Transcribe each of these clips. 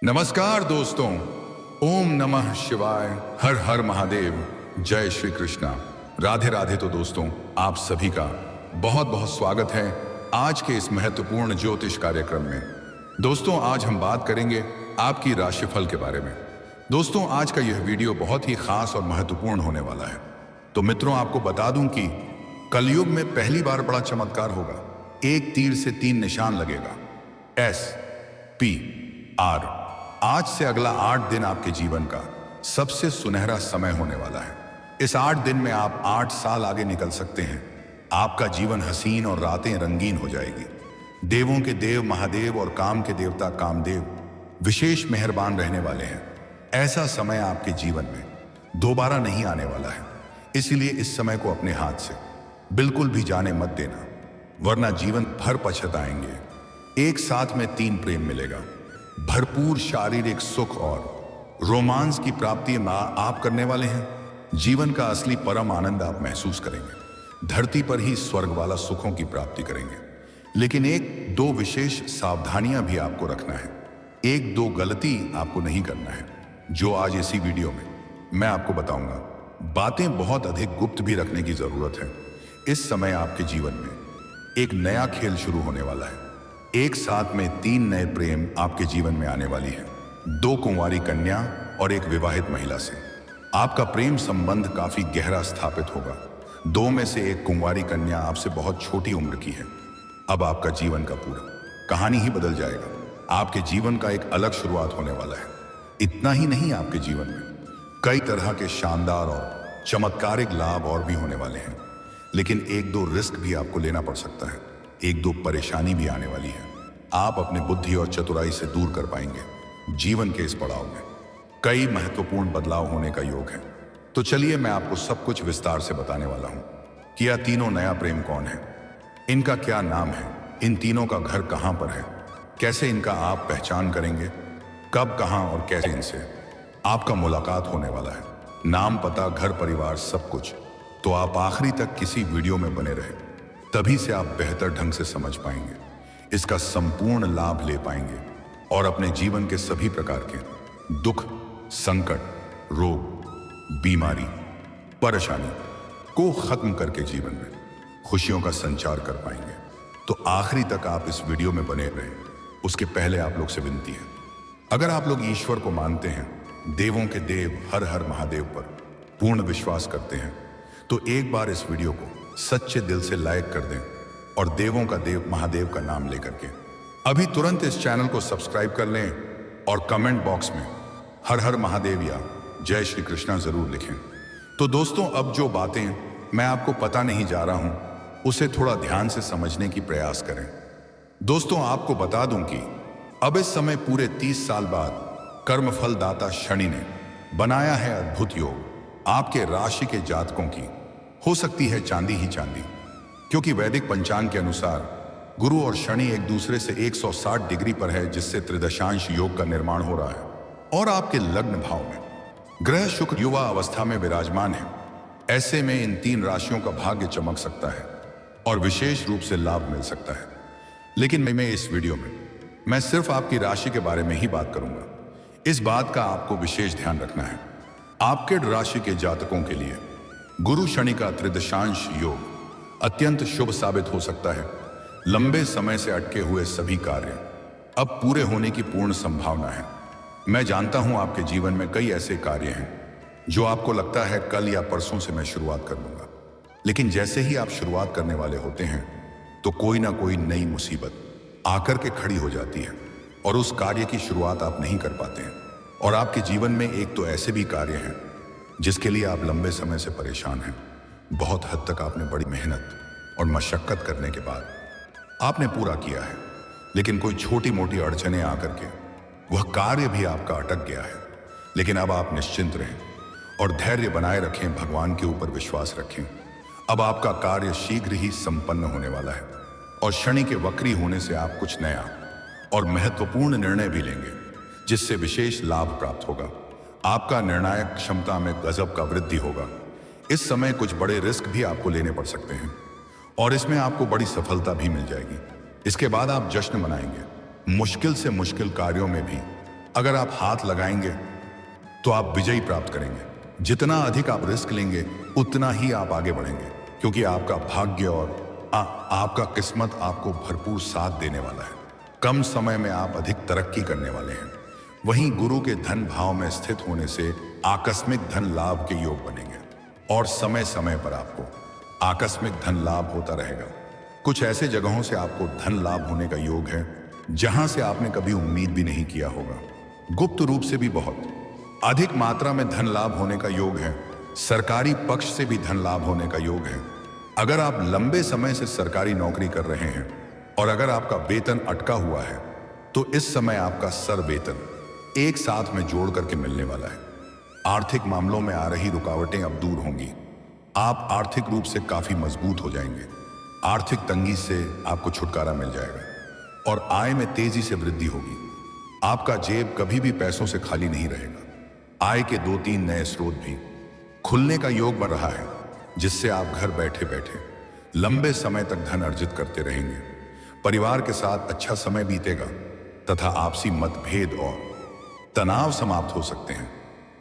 नमस्कार दोस्तों। ओम नमः शिवाय। हर हर महादेव। जय श्री कृष्णा। राधे राधे। तो दोस्तों, आप सभी का बहुत बहुत स्वागत है आज के इस महत्वपूर्ण ज्योतिष कार्यक्रम में। दोस्तों, आज हम बात करेंगे आपकी राशिफल के बारे में। दोस्तों, आज का यह वीडियो बहुत ही खास और महत्वपूर्ण होने वाला है। तो मित्रों, आपको बता दूं कि कलयुग में पहली बार बड़ा चमत्कार होगा। एक तीर से 3 निशान लगेगा, SPR। आज से अगला 8 दिन आपके जीवन का सबसे सुनहरा समय होने वाला है। इस 8 दिन में आप 8 साल आगे निकल सकते हैं। आपका जीवन हसीन और रातें रंगीन हो जाएगी। देवों के देव महादेव और काम के देवता कामदेव विशेष मेहरबान रहने वाले हैं। ऐसा समय आपके जीवन में दोबारा नहीं आने वाला है। इसलिए इस समय को अपने हाथ से बिल्कुल भी जाने मत देना, वरना जीवन भर पछताएंगे। एक साथ में 3 प्रेम मिलेगा, भरपूर शारीरिक सुख और रोमांस की प्राप्ति आप करने वाले हैं। जीवन का असली परम आनंद आप महसूस करेंगे। धरती पर ही स्वर्ग वाला सुखों की प्राप्ति करेंगे। लेकिन 1-2 विशेष सावधानियां भी आपको रखना है। 1-2 गलती आपको नहीं करना है, जो आज इसी वीडियो में मैं आपको बताऊंगा। बातें बहुत अधिक गुप्त भी रखने की जरूरत है। इस समय आपके जीवन में एक नया खेल शुरू होने वाला है। एक साथ में 3 नए प्रेम आपके जीवन में आने वाली है। 2 कुंवारी कन्या और 1 विवाहित महिला से आपका प्रेम संबंध काफी गहरा स्थापित होगा। 2 में से 1 कुंवारी कन्या आपसे बहुत छोटी उम्र की है। अब आपका जीवन का पूरा कहानी ही बदल जाएगा। आपके जीवन का एक अलग शुरुआत होने वाला है। इतना ही नहीं, आपके जीवन में कई तरह के शानदार और चमत्कारिक लाभ और भी होने वाले हैं। लेकिन 1-2 रिस्क भी आपको लेना पड़ सकता है। 1-2 परेशानी भी आने वाली है। आप अपनी बुद्धि और चतुराई से दूर कर पाएंगे। जीवन के इस पड़ाव में कई महत्वपूर्ण बदलाव होने का योग है। तो चलिए, मैं आपको सब कुछ विस्तार से बताने वाला हूं कि यह तीनों नया प्रेम कौन है, इनका क्या नाम है, इन तीनों का घर कहां पर है, कैसे इनका आप पहचान करेंगे, कब, कहां और कैसे इनसे आपका मुलाकात होने वाला है। नाम, पता, घर परिवार, सब कुछ। तो आप आखिरी तक किसी वीडियो में बने रहे, तभी से आप बेहतर ढंग से समझ पाएंगे, इसका संपूर्ण लाभ ले पाएंगे और अपने जीवन के सभी प्रकार के दुख, संकट, रोग, बीमारी, परेशानी को खत्म करके जीवन में खुशियों का संचार कर पाएंगे। तो आखिरी तक आप इस वीडियो में बने रहें। उसके पहले आप लोग से विनती है, अगर आप लोग ईश्वर को मानते हैं, देवों के देव हर हर महादेव पर पूर्ण विश्वास करते हैं, तो एक बार इस वीडियो को सच्चे दिल से लाइक कर दें और देवों का देव महादेव का नाम लेकर के अभी तुरंत इस चैनल को सब्सक्राइब कर लें और कमेंट बॉक्स में हर हर महादेव या जय श्री कृष्णा जरूर लिखें। तो दोस्तों, अब जो बातें मैं आपको पता नहीं जा रहा हूं, उसे थोड़ा ध्यान से समझने की प्रयास करें। दोस्तों, आपको बता दूं कि अब इस समय पूरे 30 साल बाद कर्मफल दाता शनि ने बनाया है अद्भुत योग। आपके राशि के जातकों की हो सकती है चांदी ही चांदी, क्योंकि वैदिक पंचांग के अनुसार गुरु और शनि एक दूसरे से 160 डिग्री पर है, जिससे त्रिदशांश योग का निर्माण हो रहा है। और आपके लग्न भाव में ग्रह शुक्र युवा अवस्था में विराजमान है। ऐसे में इन 3 राशियों का भाग्य चमक सकता है और विशेष रूप से लाभ मिल सकता है। लेकिन मैं इस वीडियो में मैं सिर्फ आपकी राशि के बारे में ही बात करूंगा। इस बात का आपको विशेष ध्यान रखना है, आपके राशि के जातकों के लिए गुरु शनि का त्रिदशांश योग अत्यंत शुभ साबित हो सकता है। लंबे समय से अटके हुए सभी कार्य अब पूरे होने की पूर्ण संभावना है। मैं जानता हूं आपके जीवन में कई ऐसे कार्य हैं जो आपको लगता है कल या परसों से मैं शुरुआत कर लूंगा, लेकिन जैसे ही आप शुरुआत करने वाले होते हैं तो कोई ना कोई नई मुसीबत आकर के खड़ी हो जाती है और उस कार्य की शुरुआत आप नहीं कर पाते हैं। और आपके जीवन में एक तो ऐसे भी कार्य हैं जिसके लिए आप लंबे समय से परेशान हैं। बहुत हद तक आपने बड़ी मेहनत और मशक्कत करने के बाद आपने पूरा किया है, लेकिन कोई छोटी मोटी अड़चनें आकर के वह कार्य भी आपका अटक गया है। लेकिन अब आप निश्चिंत रहें और धैर्य बनाए रखें, भगवान के ऊपर विश्वास रखें। अब आपका कार्य शीघ्र ही संपन्न होने वाला है और शनि के वक्री होने से आप कुछ नया और महत्वपूर्ण निर्णय भी लेंगे, जिससे विशेष लाभ प्राप्त होगा। आपका निर्णायक क्षमता में गजब का वृद्धि होगा। इस समय कुछ बड़े रिस्क भी आपको लेने पड़ सकते हैं और इसमें आपको बड़ी सफलता भी मिल जाएगी। इसके बाद आप जश्न मनाएंगे। मुश्किल से मुश्किल कार्यों में भी अगर आप हाथ लगाएंगे तो आप विजयी प्राप्त करेंगे। जितना अधिक आप रिस्क लेंगे उतना ही आप आगे बढ़ेंगे, क्योंकि आपका भाग्य और आपका किस्मत आपको भरपूर साथ देने वाला है। कम समय में आप अधिक तरक्की करने वाले हैं। वहीं गुरु के धन भाव में स्थित होने से आकस्मिक धन लाभ के योग बनेंगे और समय समय पर आपको आकस्मिक धन लाभ होता रहेगा। कुछ ऐसे जगहों से आपको धन लाभ होने का योग है जहां से आपने कभी उम्मीद भी नहीं किया होगा। गुप्त रूप से भी बहुत अधिक मात्रा में धन लाभ होने का योग है। सरकारी पक्ष से भी धन लाभ होने का योग है। अगर आप लंबे समय से सरकारी नौकरी कर रहे हैं और अगर आपका वेतन अटका हुआ है तो इस समय आपका सर वेतन एक साथ में जोड़ करके मिलने वाला है। आर्थिक मामलों में आ रही रुकावटें अब दूर होंगी। आप आर्थिक रूप से काफी मजबूत हो जाएंगे। आर्थिक तंगी से आपको छुटकारा मिल जाएगा और आय में तेजी से वृद्धि होगी। आपका जेब कभी भी पैसों से खाली नहीं रहेगा। आय के 2-3 नए स्रोत भी खुलने का योग बन रहा है, जिससे आप घर बैठे बैठे लंबे समय तक धन अर्जित करते रहेंगे। परिवार के साथ अच्छा समय बीतेगा तथा आपसी मतभेद और तनाव समाप्त हो सकते हैं।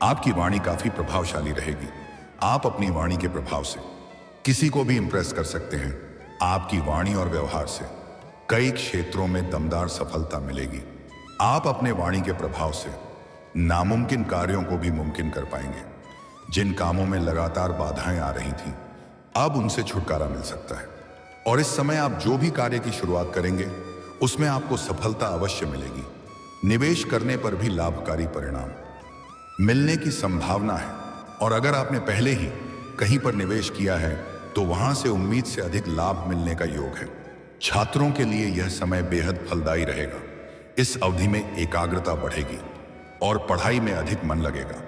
आपकी वाणी काफी प्रभावशाली रहेगी। आप अपनी वाणी के प्रभाव से किसी को भी इंप्रेस कर सकते हैं। आपकी वाणी और व्यवहार से कई क्षेत्रों में दमदार सफलता मिलेगी। आप अपने वाणी के प्रभाव से नामुमकिन कार्यों को भी मुमकिन कर पाएंगे। जिन कामों में लगातार बाधाएं आ रही थीं, अब उनसे छुटकारा मिल सकता है और इस समय आप जो भी कार्य की शुरुआत करेंगे उसमें आपको सफलता अवश्य मिलेगी। निवेश करने पर भी लाभकारी परिणाम मिलने की संभावना है और अगर आपने पहले ही कहीं पर निवेश किया है तो वहां से उम्मीद से अधिक लाभ मिलने का योग है। छात्रों के लिए यह समय बेहद फलदायी रहेगा। इस अवधि में एकाग्रता बढ़ेगी और पढ़ाई में अधिक मन लगेगा।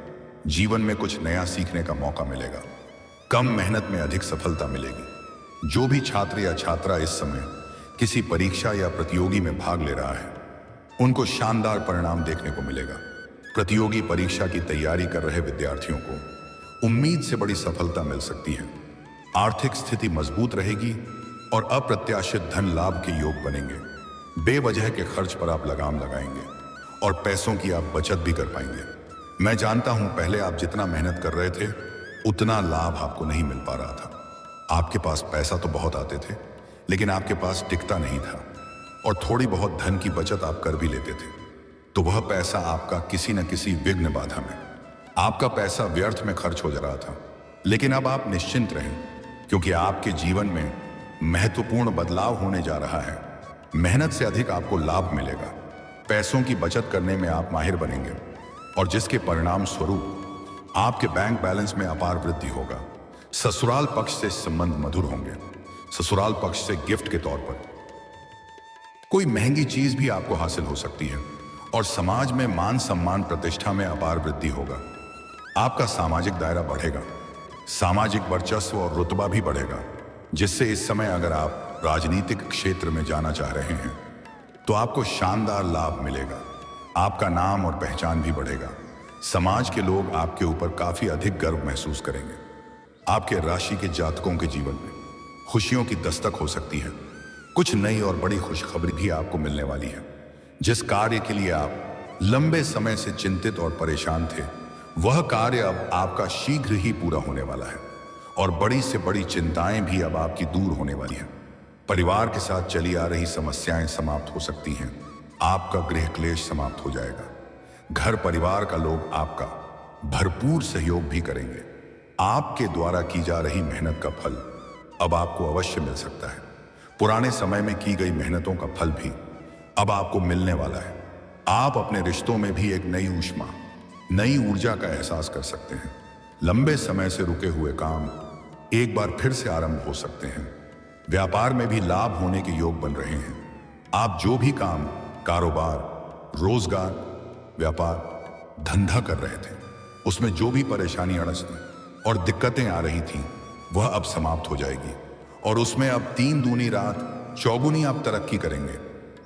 जीवन में कुछ नया सीखने का मौका मिलेगा। कम मेहनत में अधिक सफलता मिलेगी। जो भी छात्र या छात्रा इस समय किसी परीक्षा या प्रतियोगी में भाग ले रहा है उनको शानदार परिणाम देखने को मिलेगा। प्रतियोगी परीक्षा की तैयारी कर रहे विद्यार्थियों को उम्मीद से बड़ी सफलता मिल सकती है। आर्थिक स्थिति मजबूत रहेगी और अप्रत्याशित धन लाभ के योग बनेंगे। बेवजह के खर्च पर आप लगाम लगाएंगे और पैसों की आप बचत भी कर पाएंगे। मैं जानता हूं पहले आप जितना मेहनत कर रहे थे उतना लाभ आपको नहीं मिल पा रहा था। आपके पास पैसा तो बहुत आते थे लेकिन आपके पास टिकता नहीं था और थोड़ी बहुत धन की बचत आप कर भी लेते थे तो वह पैसा आपका किसी न किसी विघ्न बाधा में आपका पैसा व्यर्थ में खर्च हो जा रहा था। लेकिन अब आप निश्चिंत रहें, क्योंकि आपके जीवन में महत्वपूर्ण बदलाव होने जा रहा है। मेहनत से अधिक आपको लाभ मिलेगा। पैसों की बचत करने में आप माहिर बनेंगे और जिसके परिणाम स्वरूप आपके बैंक बैलेंस में अपार वृद्धि होगा। ससुराल पक्ष से संबंध मधुर होंगे। ससुराल पक्ष से गिफ्ट के तौर पर कोई महंगी चीज भी आपको हासिल हो सकती है और समाज में मान सम्मान प्रतिष्ठा में अपार वृद्धि होगा। आपका सामाजिक दायरा बढ़ेगा। सामाजिक वर्चस्व और रुतबा भी बढ़ेगा, जिससे इस समय अगर आप राजनीतिक क्षेत्र में जाना चाह रहे हैं तो आपको शानदार लाभ मिलेगा। आपका नाम और पहचान भी बढ़ेगा। समाज के लोग आपके ऊपर काफी अधिक गर्व महसूस करेंगे। आपके राशि के जातकों के जीवन में खुशियों की दस्तक हो सकती है। कुछ नई और बड़ी खुशखबरी भी आपको मिलने वाली है। जिस कार्य के लिए आप लंबे समय से चिंतित और परेशान थे वह कार्य अब आपका शीघ्र ही पूरा होने वाला है और बड़ी से बड़ी चिंताएं भी अब आपकी दूर होने वाली हैं। परिवार के साथ चली आ रही समस्याएं समाप्त हो सकती हैं। आपका गृह क्लेश समाप्त हो जाएगा। घर परिवार का लोग आपका भरपूर सहयोग भी करेंगे। आपके द्वारा की जा रही मेहनत का फल अब आपको अवश्य मिल सकता है। पुराने समय में की गई मेहनतों का फल भी अब आपको मिलने वाला है। आप अपने रिश्तों में भी एक नई ऊष्मा, नई ऊर्जा का एहसास कर सकते हैं। लंबे समय से रुके हुए काम एक बार फिर से आरंभ हो सकते हैं। व्यापार में भी लाभ होने के योग बन रहे हैं। आप जो भी काम, कारोबार, रोजगार, व्यापार, धंधा कर रहे थे उसमें जो भी परेशानी, अड़चनें और दिक्कतें आ रही थीं वह अब समाप्त हो जाएगी और उसमें अब 3 दूनी रात चौगुनी आप तरक्की करेंगे।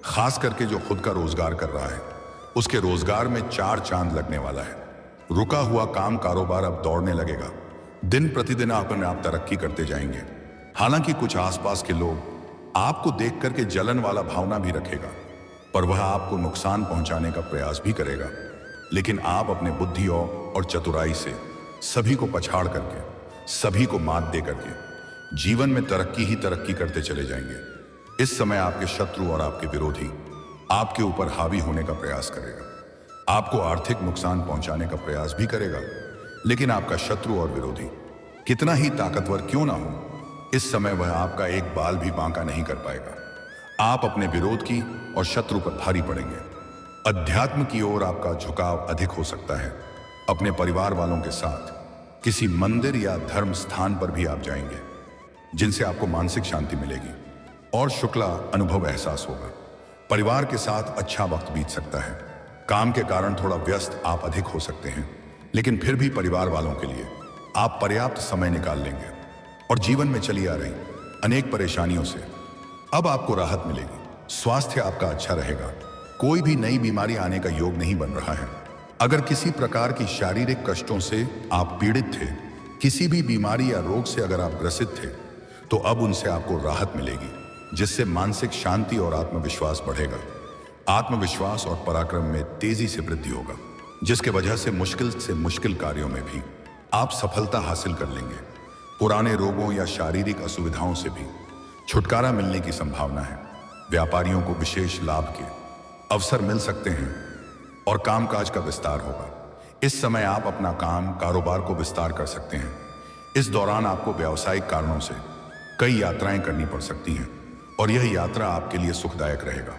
खास करके जो खुद का रोजगार कर रहा है उसके रोजगार में 4 चांद लगने वाला है। रुका हुआ काम, कारोबार अब दौड़ने लगेगा। दिन प्रतिदिन आप तरक्की करते जाएंगे। हालांकि कुछ आसपास के लोग आपको देख करके जलन वाला भावना भी रखेगा। पर वह आपको नुकसान पहुंचाने का प्रयास भी करेगा। लेकिन आप अपने बुद्धि और चतुराई से सभी को पछाड़ करके, सभी को मात दे करके जीवन में तरक्की ही तरक्की करते चले जाएंगे। इस समय आपके शत्रु और आपके विरोधी आपके ऊपर हावी होने का प्रयास करेगा, आपको आर्थिक नुकसान पहुंचाने का प्रयास भी करेगा। लेकिन आपका शत्रु और विरोधी कितना ही ताकतवर क्यों ना हो, इस समय वह आपका एक बाल भी बांका नहीं कर पाएगा। आप अपने विरोध की और शत्रु पर भारी पड़ेंगे। अध्यात्म की ओर आपका झुकाव अधिक हो सकता है। अपने परिवार वालों के साथ किसी मंदिर या धर्म स्थान पर भी आप जाएंगे, जिनसे आपको मानसिक शांति मिलेगी और शुक्ला अनुभव एहसास होगा। परिवार के साथ अच्छा वक्त बीत सकता है। काम के कारण थोड़ा व्यस्त आप अधिक हो सकते हैं, लेकिन फिर भी परिवार वालों के लिए आप पर्याप्त समय निकाल लेंगे और जीवन में चली आ रही अनेक परेशानियों से अब आपको राहत मिलेगी। स्वास्थ्य आपका अच्छा रहेगा। कोई भी नई बीमारी आने का योग नहीं बन रहा है। अगर किसी प्रकार की शारीरिक कष्टों से आप पीड़ित थे, किसी भी बीमारी या रोग से अगर आप ग्रसित थे, तो अब उनसे आपको राहत मिलेगी, जिससे मानसिक शांति और आत्मविश्वास बढ़ेगा। आत्मविश्वास और पराक्रम में तेजी से वृद्धि होगा, जिसके वजह से मुश्किल कार्यों में भी आप सफलता हासिल कर लेंगे। पुराने रोगों या शारीरिक असुविधाओं से भी छुटकारा मिलने की संभावना है। व्यापारियों को विशेष लाभ के अवसर मिल सकते हैं और कामकाज का विस्तार होगा। इस समय आप अपना कारोबार को विस्तार कर सकते हैं। इस दौरान आपको व्यावसायिक कारणों से कई यात्राएं करनी पड़ सकती हैं और यह यात्रा आपके लिए सुखदायक रहेगा।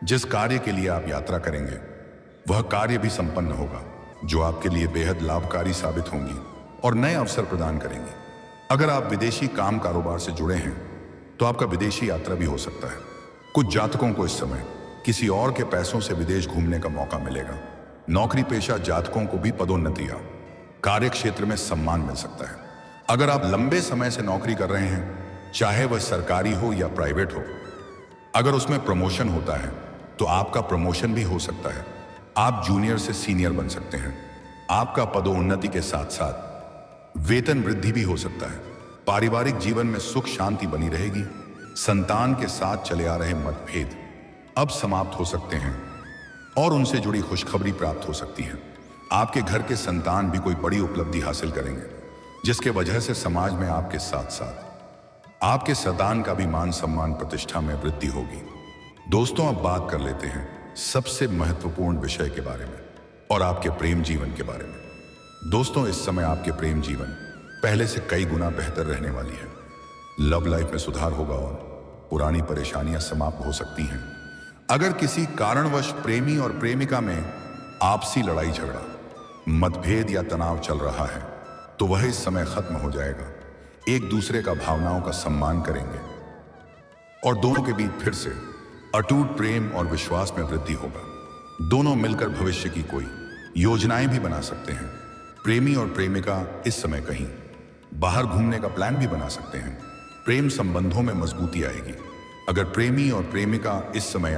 जिस कार्य के लिए आप यात्रा करेंगे वह कार्य भी संपन्न होगा, जो आपके लिए बेहद लाभकारी साबित होंगी और नए अवसर प्रदान करेंगी। अगर आप विदेशी कारोबार से जुड़े हैं तो आपका विदेशी यात्रा भी हो सकता है। कुछ जातकों को इस समय किसी और के पैसों से विदेश घूमने का मौका मिलेगा। नौकरी पेशा जातकों को भी पदोन्नति या कार्य क्षेत्र में सम्मान मिल सकता है। अगर आप लंबे समय से नौकरी कर रहे हैं, चाहे वह सरकारी हो या प्राइवेट हो, अगर उसमें प्रमोशन होता है तो आपका प्रमोशन भी हो सकता है। आप जूनियर से सीनियर बन सकते हैं। आपका पदोन्नति के साथ साथ वेतन वृद्धि भी हो सकता है। पारिवारिक जीवन में सुख शांति बनी रहेगी। संतान के साथ चले आ रहे मतभेद अब समाप्त हो सकते हैं और उनसे जुड़ी खुशखबरी प्राप्त हो सकती है। आपके घर के संतान भी कोई बड़ी उपलब्धि हासिल करेंगे, जिसके वजह से समाज में आपके साथ साथ आपके संतान का भी मान सम्मान प्रतिष्ठा में वृद्धि होगी। दोस्तों, अब बात कर लेते हैं सबसे महत्वपूर्ण विषय के बारे में और आपके प्रेम जीवन के बारे में। दोस्तों, इस समय आपके प्रेम जीवन पहले से कई गुना बेहतर रहने वाली है। लव लाइफ में सुधार होगा और पुरानी परेशानियां समाप्त हो सकती हैं। अगर किसी कारणवश प्रेमी और प्रेमिका में आपसी लड़ाई झगड़ा, मतभेद या तनाव चल रहा है, तो वह इस समय खत्म हो जाएगा। एक दूसरे का भावनाओं का सम्मान करेंगे और दोनों के बीच फिर से अटूट प्रेम और विश्वास में वृद्धि होगा। दोनों मिलकर भविष्य की कोई योजनाएं भी बना सकते हैं। प्रेमी और प्रेमिका इस समय कहीं बाहर घूमने का प्लान भी बना सकते हैं। प्रेम संबंधों में मजबूती आएगी। अगर प्रेमी और प्रेमिका इस समय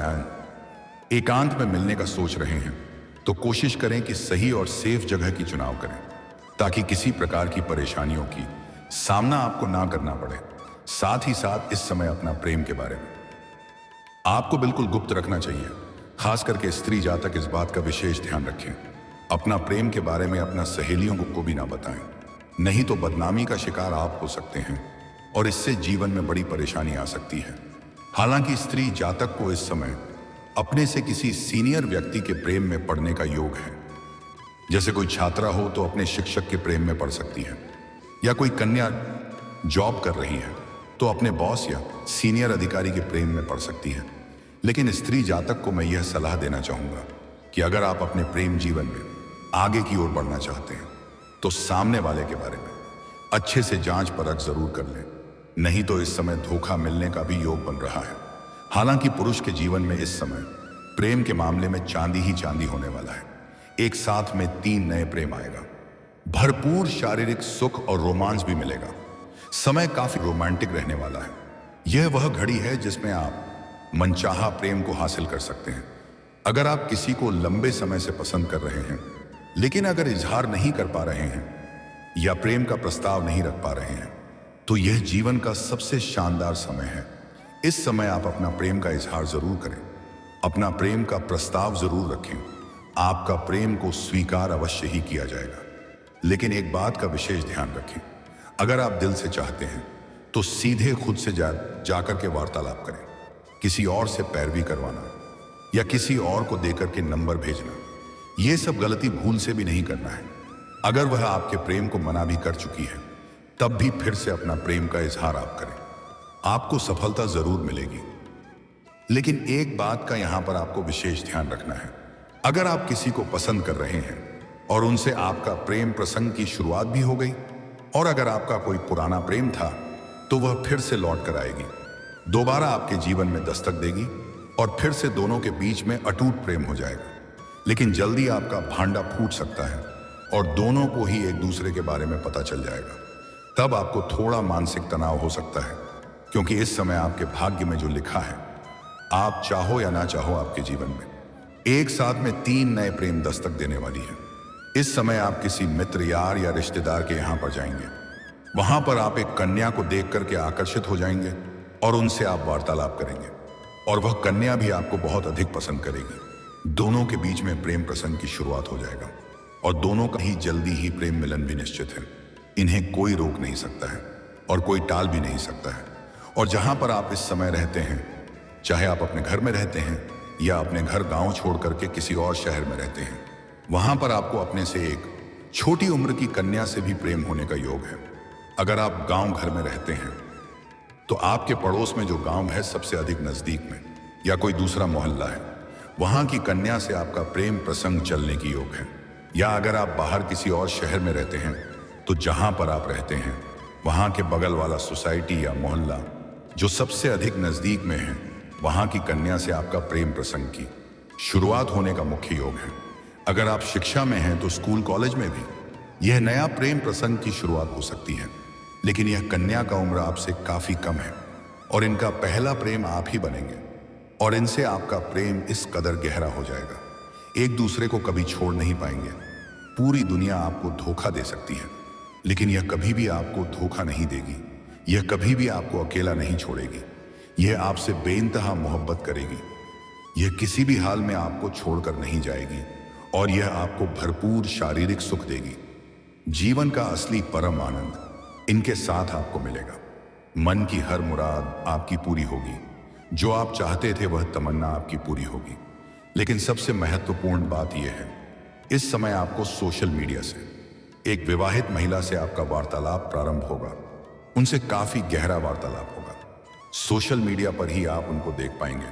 एकांत में मिलने का सोच रहे हैं, तो कोशिश करें कि सही और सेफ जगह की चुनाव करें, ताकि किसी प्रकार की परेशानियों की सामना आपको ना करना पड़े। साथ ही साथ इस समय अपना प्रेम के बारे में आपको बिल्कुल गुप्त रखना चाहिए। खास करके स्त्री जातक इस बात का विशेष ध्यान रखें। अपना प्रेम के बारे में अपना सहेलियों को भी ना बताएं, नहीं तो बदनामी का शिकार आप हो सकते हैं और इससे जीवन में बड़ी परेशानी आ सकती है। हालांकि स्त्री जातक को इस समय अपने से किसी सीनियर व्यक्ति के प्रेम में पड़ने का योग है। जैसे कोई छात्रा हो तो अपने शिक्षक के प्रेम में पड़ सकती है, या कोई कन्या जॉब कर रही है तो अपने बॉस या सीनियर अधिकारी के प्रेम में पड़ सकती है। लेकिन स्त्री जातक को मैं यह सलाह देना चाहूंगा कि अगर आप अपने प्रेम जीवन में आगे की ओर बढ़ना चाहते हैं, तो सामने वाले के बारे में अच्छे से जांच परख जरूर कर लें, नहीं तो इस समय धोखा मिलने का भी योग बन रहा है। हालांकि पुरुष के जीवन में इस समय प्रेम के मामले में चांदी ही चांदी होने वाला है। एक साथ में 3 नए प्रेम आएगा। भरपूर शारीरिक सुख और रोमांस भी मिलेगा। समय काफी रोमांटिक रहने वाला है। यह वह घड़ी है जिसमें आप मनचाहा प्रेम को हासिल कर सकते हैं। अगर आप किसी को लंबे समय से पसंद कर रहे हैं, लेकिन अगर इजहार नहीं कर पा रहे हैं या प्रेम का प्रस्ताव नहीं रख पा रहे हैं, तो यह जीवन का सबसे शानदार समय है। इस समय आप अपना प्रेम का इजहार जरूर करें। अपना प्रेम का प्रस्ताव जरूर रखें। आपका प्रेम को स्वीकार अवश्य ही किया जाएगा। लेकिन एक बात का विशेष ध्यान रखें, अगर आप दिल से चाहते हैं तो सीधे खुद से जाकर के वार्तालाप करें। किसी और से पैरवी करवाना या किसी और को देकर के नंबर भेजना, यह सब गलती भूल से भी नहीं करना है। अगर वह आपके प्रेम को मना भी कर चुकी है, तब भी फिर से अपना प्रेम का इजहार आप करें। आपको सफलता जरूर मिलेगी। लेकिन एक बात का यहां पर आपको विशेष ध्यान रखना है, अगर आप किसी को पसंद कर रहे हैं और उनसे आपका प्रेम प्रसंग की शुरुआत भी हो गई, और अगर आपका कोई पुराना प्रेम था तो वह फिर से लौट कर आएगी, दोबारा आपके जीवन में दस्तक देगी और फिर से दोनों के बीच में अटूट प्रेम हो जाएगा। लेकिन जल्दी आपका भांडा फूट सकता है और दोनों को ही एक दूसरे के बारे में पता चल जाएगा। तब आपको थोड़ा मानसिक तनाव हो सकता है, क्योंकि इस समय आपके भाग्य में जो लिखा है, आप चाहो या ना चाहो, आपके जीवन में एक साथ में 3 नए प्रेम दस्तक देने वाली है। इस समय आप किसी मित्र, यार या रिश्तेदार के यहां पर जाएंगे। वहां पर आप एक कन्या को देख करके आकर्षित हो जाएंगे और उनसे आप वार्तालाप करेंगे, और वह कन्या भी आपको बहुत अधिक पसंद करेगी। दोनों के बीच में प्रेम प्रसंग की शुरुआत हो जाएगा और दोनों का ही जल्दी ही प्रेम मिलन भी निश्चित है। इन्हें कोई रोक नहीं सकता है और कोई टाल भी नहीं सकता है। और जहां पर आप इस समय रहते हैं, चाहे आप अपने घर में रहते हैं या अपने घर गांव छोड़ करके किसी और शहर में रहते हैं, वहां पर आपको अपने से एक छोटी उम्र की कन्या से भी प्रेम होने का योग है। अगर आप गांव घर में रहते हैं तो आपके पड़ोस में जो गांव है सबसे अधिक नजदीक में, या कोई दूसरा मोहल्ला है, वहां की कन्या से आपका प्रेम प्रसंग चलने की योग है। या अगर आप बाहर किसी और शहर में रहते हैं तो जहां पर आप रहते हैं वहां के बगल वाला सोसाइटी या मोहल्ला जो सबसे अधिक नजदीक में है, वहां की कन्या से आपका प्रेम प्रसंग की शुरुआत होने का मुख्य योग है। अगर आप शिक्षा में हैं तो स्कूल कॉलेज में भी यह नया प्रेम प्रसंग की शुरुआत हो सकती है। लेकिन यह कन्या का उम्र आपसे काफी कम है और इनका पहला प्रेम आप ही बनेंगे, और इनसे आपका प्रेम इस कदर गहरा हो जाएगा, एक दूसरे को कभी छोड़ नहीं पाएंगे। पूरी दुनिया आपको धोखा दे सकती है, लेकिन यह कभी भी आपको धोखा नहीं देगी। यह कभी भी आपको अकेला नहीं छोड़ेगी। यह आपसे बेइंतहा मोहब्बत करेगी। यह किसी भी हाल में आपको छोड़कर नहीं जाएगी और यह आपको भरपूर शारीरिक सुख देगी। जीवन का असली परम आनंद इनके साथ आपको मिलेगा। मन की हर मुराद आपकी पूरी होगी। जो आप चाहते थे वह तमन्ना आपकी पूरी होगी। लेकिन सबसे महत्वपूर्ण बात यह है, इस समय आपको सोशल मीडिया से एक विवाहित महिला से आपका वार्तालाप प्रारंभ होगा। उनसे काफी गहरा वार्तालाप होगा। सोशल मीडिया पर ही आप उनको देख पाएंगे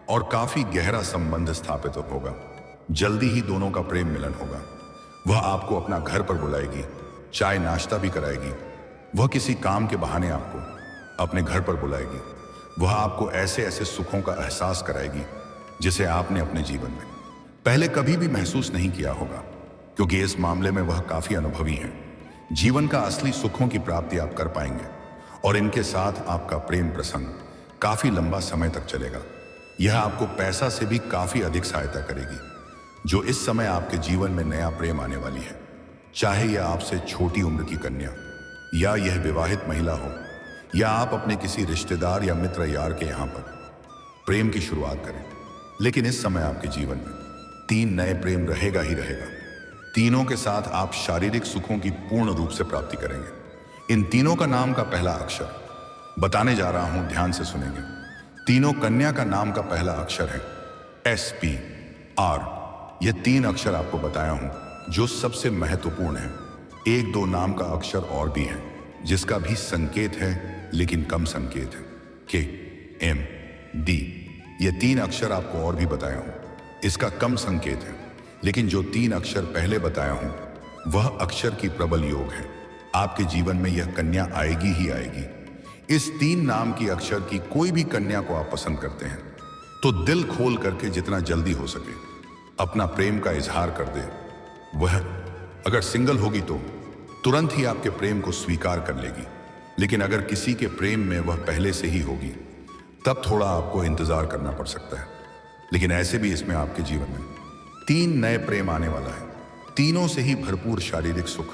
और काफी गहरा संबंध स्थापित होगा। जल्दी ही दोनों का प्रेम मिलन होगा। वह आपको अपना घर पर बुलाएगी, चाय नाश्ता भी कराएगी। वह किसी काम के बहाने आपको अपने घर पर बुलाएगी। वह आपको ऐसे ऐसे सुखों का एहसास कराएगी जिसे आपने अपने जीवन में पहले कभी भी महसूस नहीं किया होगा, क्योंकि इस मामले में वह काफी अनुभवी है। जीवन का असली सुखों की प्राप्ति आप कर पाएंगे और इनके साथ आपका प्रेम प्रसंग काफी लंबा समय तक चलेगा। यह आपको पैसा से भी काफी अधिक सहायता करेगी। जो इस समय आपके जीवन में नया प्रेम आने वाली है, चाहे यह आपसे छोटी उम्र की कन्या या यह विवाहित महिला हो, या आप अपने किसी रिश्तेदार या मित्र यार के यहां पर प्रेम की शुरुआत करें। लेकिन इस समय आपके जीवन में 3 नए प्रेम रहेगा ही रहेगा। तीनों के साथ आप शारीरिक सुखों की पूर्ण रूप से प्राप्ति करेंगे। इन तीनों का नाम का पहला अक्षर बताने जा रहा हूं, ध्यान से सुनेंगे। तीनों कन्या का नाम का पहला अक्षर है SPR। ये 3 अक्षर आपको बताया हूं जो सबसे महत्वपूर्ण है। 1-2 नाम का अक्षर और भी है जिसका भी संकेत है, लेकिन कम संकेत है। KMD, ये 3 अक्षर आपको और भी बताया हूं, इसका कम संकेत है। लेकिन जो 3 अक्षर पहले बताया हूं, वह अक्षर की प्रबल योग है। आपके जीवन में यह कन्या आएगी ही आएगी। इस 3 नाम की अक्षर की कोई भी कन्या को आप पसंद करते हैं तो दिल खोल करके जितना जल्दी हो सके अपना प्रेम का इजहार कर दे। वह अगर सिंगल होगी तो तुरंत ही आपके प्रेम को स्वीकार कर लेगी, लेकिन अगर किसी के प्रेम में वह पहले से ही होगी तब थोड़ा आपको इंतजार करना पड़ सकता है। लेकिन ऐसे भी इसमें आपके जीवन में 3 नए प्रेम आने वाला है। तीनों से ही भरपूर शारीरिक सुख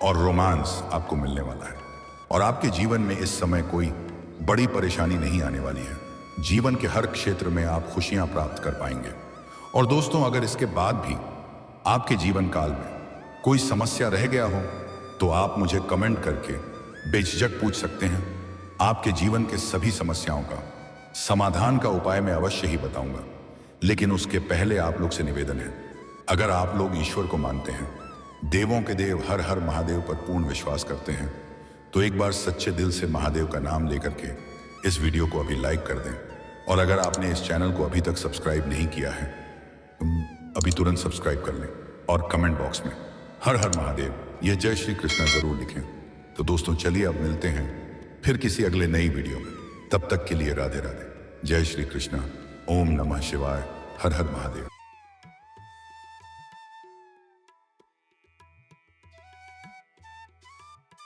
और रोमांस आपको मिलने वाला है और आपके जीवन में इस समय कोई बड़ी परेशानी नहीं आने वाली है। जीवन के हर क्षेत्र में आप खुशियां प्राप्त कर पाएंगे। और दोस्तों, अगर इसके बाद भी आपके जीवन काल में कोई समस्या रह गया हो तो आप मुझे कमेंट करके बेझिझक पूछ सकते हैं। आपके जीवन के सभी समस्याओं का समाधान का उपाय मैं अवश्य ही बताऊंगा। लेकिन उसके पहले आप लोग से निवेदन है, अगर आप लोग ईश्वर को मानते हैं, देवों के देव हर हर महादेव पर पूर्ण विश्वास करते हैं, तो एक बार सच्चे दिल से महादेव का नाम लेकर के इस वीडियो को अभी लाइक कर दें। और अगर आपने इस चैनल को अभी तक सब्सक्राइब नहीं किया है तो अभी तुरंत सब्सक्राइब कर लें और कमेंट बॉक्स में हर हर महादेव यह जय श्री कृष्णा जरूर लिखें। तो दोस्तों, चलिए अब मिलते हैं फिर किसी अगले नई वीडियो में। तब तक के लिए राधे राधे, जय श्री कृष्णा, ओम नमः शिवाय, हर हर महादेव।